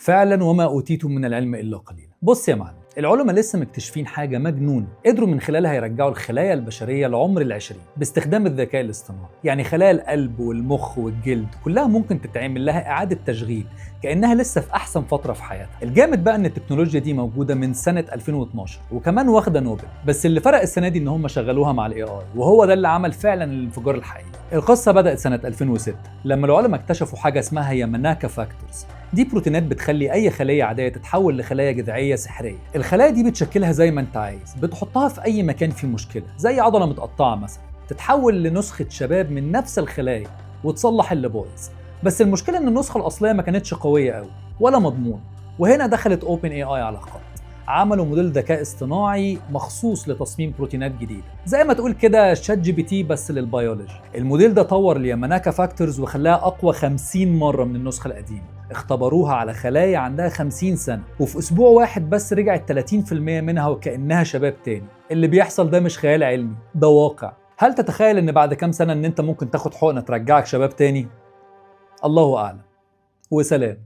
فعلا وما أوتيتم من العلم إلا قليلا. بص يا معلم، العلماء لسه مكتشفين حاجة مجنونة قدروا من خلالها يرجعوا الخلايا البشرية لعمر العشرين باستخدام الذكاء الاصطناعي. يعني خلايا القلب والمخ والجلد كلها ممكن تتعمل لها إعادة تشغيل كأنها لسه في أحسن فترة في حياتها. الجامد بقى إن التكنولوجيا دي موجودة من سنة 2012 وكمان واخدة نوبل، بس اللي فرق السنة دي إن هم شغلوها مع الاي اي، وهو ده اللي عمل فعلا الانفجار الحقيقي. القصة بدأت سنة 2006 لما العلماء اكتشفوا حاجة اسمها ياماناكا فاكتورز. دي بروتينات بتخلي اي خليه عاديه تتحول لخلايا جذعيه سحريه. الخلايا دي بتشكلها زي ما انت عايز، بتحطها في اي مكان فيه مشكله زي عضله متقطعه مثلا، تتحول لنسخه شباب من نفس الخلايا وتصلح اللي بايظ. بس المشكله ان النسخه الاصليه ما كانتش قويه قوي ولا مضمونه، وهنا دخلت اوبن اي اي على الخط. عملوا موديل ذكاء اصطناعي مخصوص لتصميم بروتينات جديده، زي ما تقول كده شات جي بي تي بس للبيولوجي. الموديل ده طور الياماناكا فاكتورز وخلاها اقوى 50 مره من النسخه القديمه. اختبروها على خلايا عندها 50 سنه، وفي اسبوع واحد بس رجعت 30% منها وكانها شباب تاني. اللي بيحصل ده مش خيال علمي، ده واقع. هل تتخيل ان بعد كام سنه ان انت ممكن تاخد حقنه ترجعك شباب تاني؟ الله اعلم. وسلام.